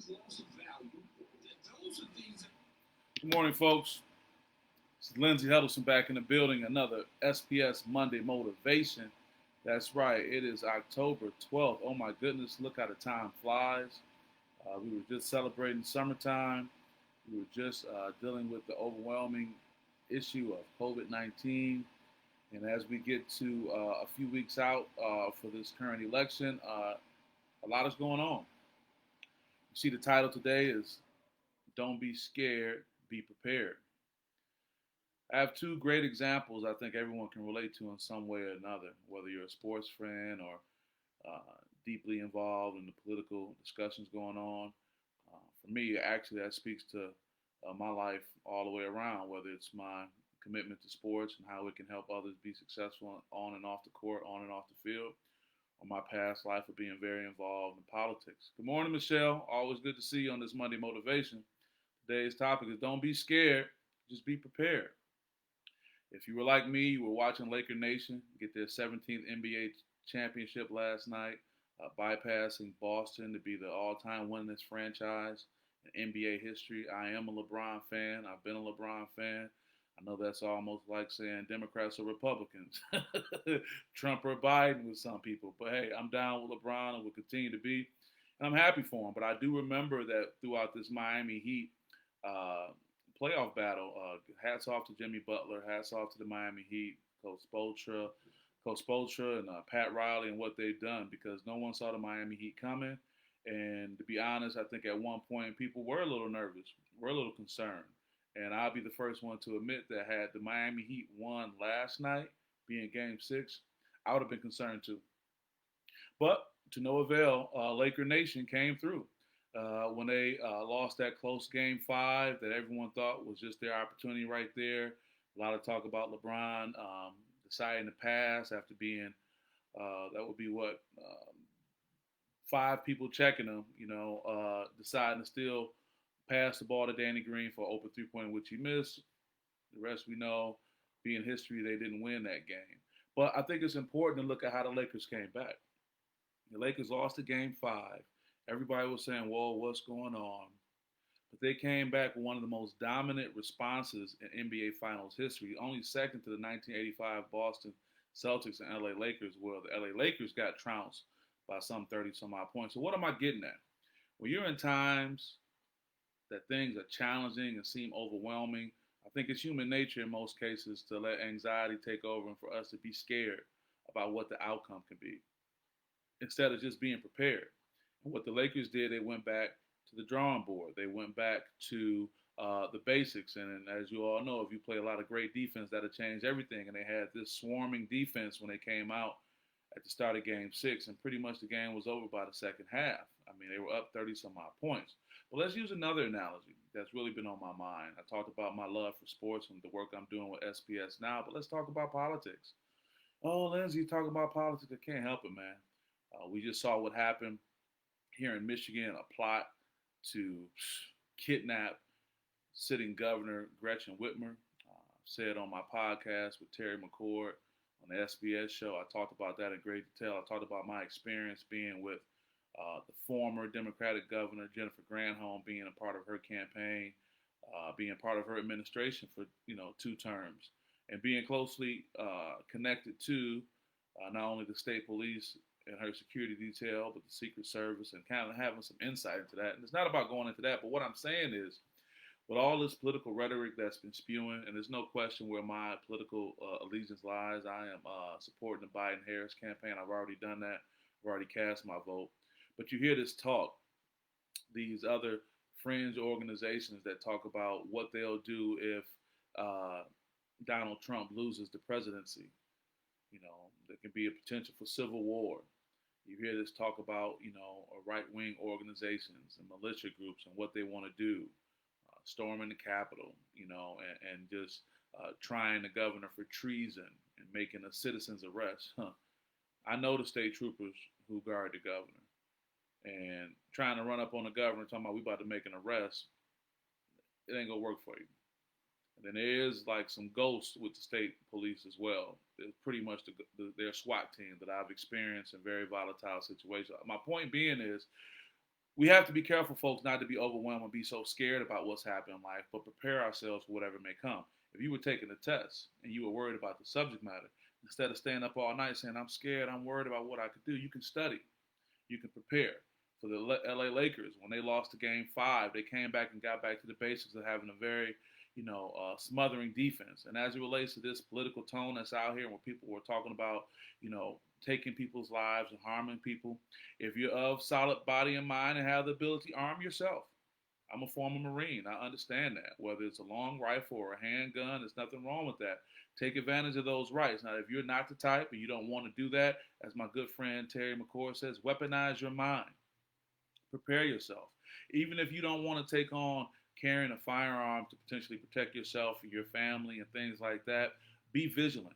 Good morning, folks. This is Lindsey Huddleston back in the building. Another SPS Monday Motivation. That's right, it is October 12th. Oh my goodness, look how the time flies. We were just celebrating summertime. We were just dealing with the overwhelming issue of COVID 19. And as we get to a few weeks out for this current election, a lot is going on. You see, the title today is Don't Be Scared, Be Prepared. I have two great examples I think everyone can relate to in some way or another, whether you're a sports fan or deeply involved in the political discussions going on. For me, actually, that speaks to my life all the way around, whether it's my commitment to sports and how it can help others be successful on and off the court, on and off the field, or my past life of being very involved in politics. Good morning, Michelle. Always good to see you on this Monday Motivation. Today's topic is don't be scared, just be prepared. If you were like me, you were watching Laker Nation get their 17th NBA championship last night, bypassing Boston to be the all-time winningest franchise in NBA history. I am a LeBron fan. I've been a LeBron fan. I know that's almost like saying Democrats or Republicans, Trump or Biden with some people. But hey, I'm down with LeBron and will continue to be. And I'm happy for him. But I do remember that throughout this Miami Heat uh, playoff battle. Hats off to Jimmy Butler. Hats off to the Miami Heat, Coach Spoelstra, and Pat Riley and what they've done because no one saw the Miami Heat coming. And to be honest, I think at one point people were a little nervous, were a little concerned. And I'll be the first one to admit that had the Miami Heat won last night, being Game 6, I would have been concerned too. But to no avail, Laker Nation came through when they lost that close Game 5 that everyone thought was just their opportunity right there. A lot of talk about LeBron deciding to pass after being that would be what 5 people checking him, deciding to still pass the ball to Danny Green for an open 3-point, which he missed. The rest we know, being history, they didn't win that game. But I think it's important to look at how the Lakers came back. The Lakers lost the Game 5. Everybody was saying, whoa, what's going on? But they came back with one of the most dominant responses in NBA Finals history, only second to the 1985 Boston Celtics and LA Lakers, where the LA Lakers got trounced by some 30 some odd points. So, what am I getting at? When you're in times that things are challenging and seem overwhelming, I think it's human nature in most cases to let anxiety take over and for us to be scared about what the outcome can be instead of just being prepared. And what the Lakers did, they went back to the drawing board. They went back to the basics. And as you all know, if you play a lot of great defense, that'll change everything. And they had this swarming defense when they came out at the start of Game 6. And pretty much the game was over by the second half. I mean, they were up 30 some odd points. But let's use another analogy that's really been on my mind. I talked about my love for sports and the work I'm doing with SPS now, but let's talk about politics. Oh, Lindsey, you talking about politics? I can't help it, man. We just saw what happened here in Michigan, a plot to kidnap sitting Governor Gretchen Whitmer. Said on my podcast with Terry McCord on the SBS show, I talked about that in great detail. I talked about my experience being with the former Democratic Governor Jennifer Granholm, being a part of her campaign, being part of her administration for 2 terms, and being closely connected to not only the state police and her security detail, but the Secret Service, and kind of having some insight into that. And it's not about going into that, but what I'm saying is, with all this political rhetoric that's been spewing, and there's no question where my political allegiance lies, I am supporting the Biden-Harris campaign. I've already done that. I've already cast my vote. But you hear this talk, these other fringe organizations that talk about what they'll do if Donald Trump loses the presidency. There can be a potential for civil war. You hear this talk about, right-wing organizations and militia groups and what they want to do, storming the Capitol, and just trying the governor for treason and making a citizen's arrest. I know the state troopers who guard the governor. And trying to run up on the governor talking about we about to make an arrest, it ain't going to work for you. And then there is like some ghosts with the state police as well. It's pretty much their SWAT team that I've experienced in very volatile situations. My point being is We have to be careful, folks, not to be overwhelmed and be so scared about what's happening in life, but prepare ourselves for whatever may come. If you were taking a test and you were worried about the subject matter, instead of staying up all night saying, I'm scared, I'm worried about what I could do, you can study, you can prepare. For the LA Lakers, when they lost the game 5, they came back and got back to the basics of having a very, smothering defense. And as it relates to this political tone that's out here, where people were talking about, taking people's lives and harming people, if you're of solid body and mind and have the ability, arm yourself. I'm a former Marine. I understand that. Whether it's a long rifle or a handgun, there's nothing wrong with that. Take advantage of those rights. Now, if you're not the type and you don't want to do that, as my good friend Terry McCord says, weaponize your mind. Prepare yourself. Even if you don't want to take on carrying a firearm to potentially protect yourself and your family and things like that, be vigilant.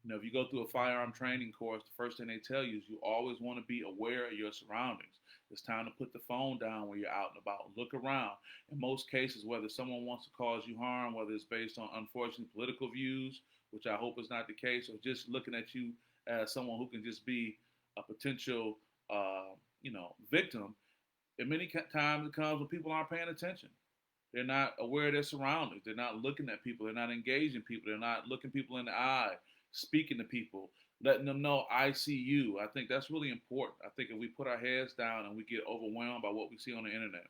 If you go through a firearm training course, the first thing they tell you is you always want to be aware of your surroundings. It's time to put the phone down when you're out and about. Look around. In most cases, whether someone wants to cause you harm, whether it's based on unfortunate political views, which I hope is not the case, or just looking at you as someone who can just be a potential, victim, and many times it comes when people aren't paying attention. They're not aware of their surroundings. They're not looking at people. They're not engaging people. They're not looking people in the eye, speaking to people, letting them know I see you. I think that's really important. I think if we put our heads down and we get overwhelmed by what we see on the internet,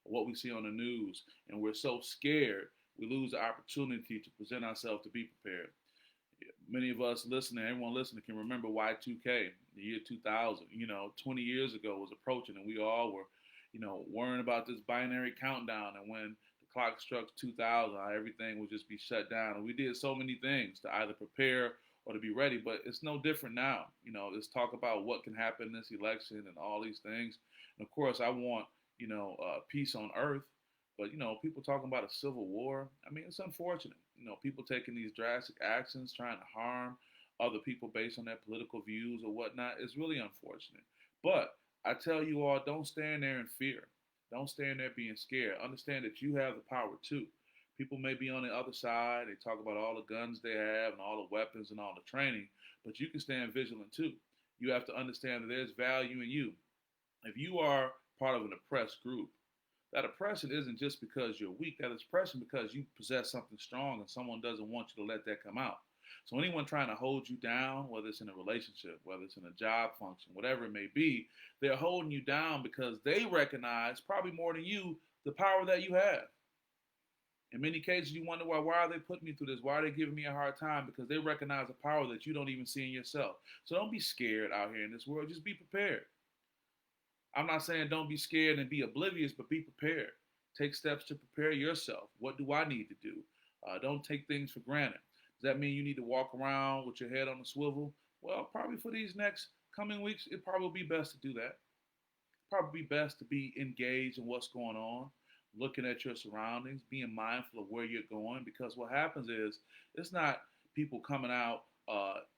or what we see on the news, and we're so scared, we lose the opportunity to present ourselves to be prepared. Many of us listening, everyone listening can remember Y2K, the year 2000. 20 years ago was approaching, and we all were, worrying about this binary countdown. And when the clock struck 2000, everything would just be shut down. And we did so many things to either prepare or to be ready, but it's no different now. Let's talk about what can happen in this election and all these things. And of course, I want, peace on earth. But people talking about a civil war. I mean, it's unfortunate. People taking these drastic actions, trying to harm other people based on their political views or whatnot. It's really unfortunate. But I tell you all, don't stand there in fear. Don't stand there being scared. Understand that you have the power too. People may be on the other side. They talk about all the guns they have and all the weapons and all the training, but you can stand vigilant too. You have to understand that there's value in you. If you are part of an oppressed group, that oppression isn't just because you're weak. That is oppression because you possess something strong and someone doesn't want you to let that come out. So anyone trying to hold you down, whether it's in a relationship, whether it's in a job function, whatever it may be, they're holding you down because they recognize, probably more than you, the power that you have. In many cases, you wonder why are they putting me through this? Why are they giving me a hard time? Because they recognize a power that you don't even see in yourself. So don't be scared out here in this world. Just be prepared. I'm not saying don't be scared and be oblivious, but be prepared. Take steps to prepare yourself. What do I need to do? Don't take things for granted. Does that mean you need to walk around with your head on a swivel? Well, probably for these next coming weeks, it probably be best to do that. Probably best to be engaged in what's going on, looking at your surroundings, being mindful of where you're going. Because what happens is it's not people coming out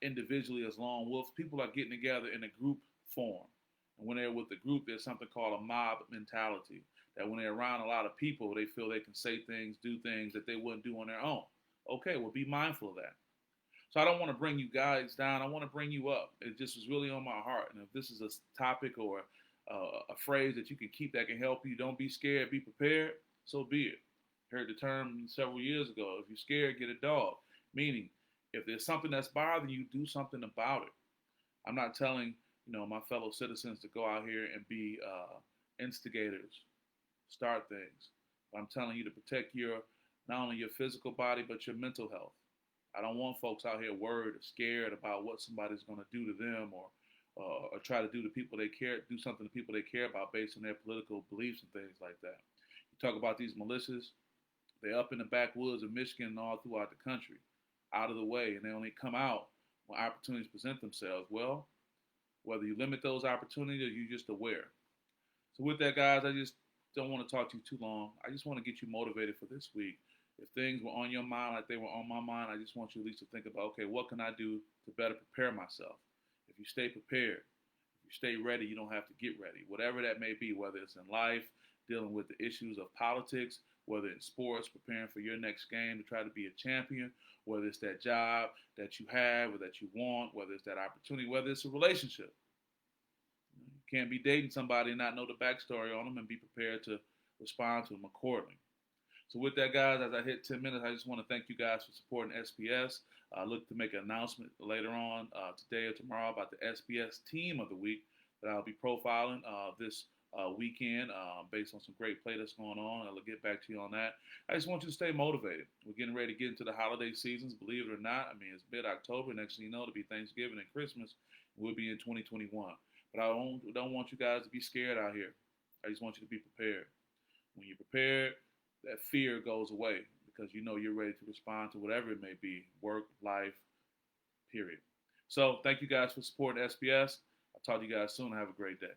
individually as lone wolves. People are getting together in a group form. And when they're with the group, there's something called a mob mentality. That when they're around a lot of people, they feel they can say things, do things that they wouldn't do on their own. Okay, well, be mindful of that. So I don't want to bring you guys down. I want to bring you up. It just was really on my heart. And if this is a topic or a phrase that you can keep that can help you, don't be scared, be prepared, so be it. Heard the term several years ago. If you're scared, get a dog. Meaning, if there's something that's bothering you, do something about it. I'm not telling my fellow citizens to go out here and be instigators, start things. But I'm telling you to protect your not only your physical body but your mental health. I don't want folks out here worried or scared about what somebody's going to do to them or try to do to people they care, do something to people they care about based on their political beliefs and things like that. You talk about these militias, they're up in the backwoods of Michigan and all throughout the country, out of the way, and they only come out when opportunities present themselves. Well, whether you limit those opportunities or you're just aware. So with that, guys, I just don't want to talk to you too long. I just want to get you motivated for this week. If things were on your mind like they were on my mind, I just want you at least to think about, okay, what can I do to better prepare myself? If you stay prepared, if you stay ready, you don't have to get ready. Whatever that may be, whether it's in life, dealing with the issues of politics, whether in sports, preparing for your next game to try to be a champion, whether it's that job that you have or that you want, whether it's that opportunity, whether it's a relationship. You can't be dating somebody and not know the backstory on them and be prepared to respond to them accordingly. So with that, guys, as I hit 10 minutes, I just want to thank you guys for supporting SPS. I look to make an announcement later on today or tomorrow about the SPS Team of the Week that I'll be profiling this weekend based on some great play that's going on. I'll get back to you on that. I just want you to stay motivated. We're getting ready to get into the holiday seasons, believe it or not. I mean, it's mid-October. Next thing you know, it'll be Thanksgiving and Christmas. We'll be in 2021. But I don't want you guys to be scared out here. I just want you to be prepared. When you're prepared, that fear goes away because you know you're ready to respond to whatever it may be, work, life, period. So thank you guys for supporting SPS. I'll talk to you guys soon. Have a great day.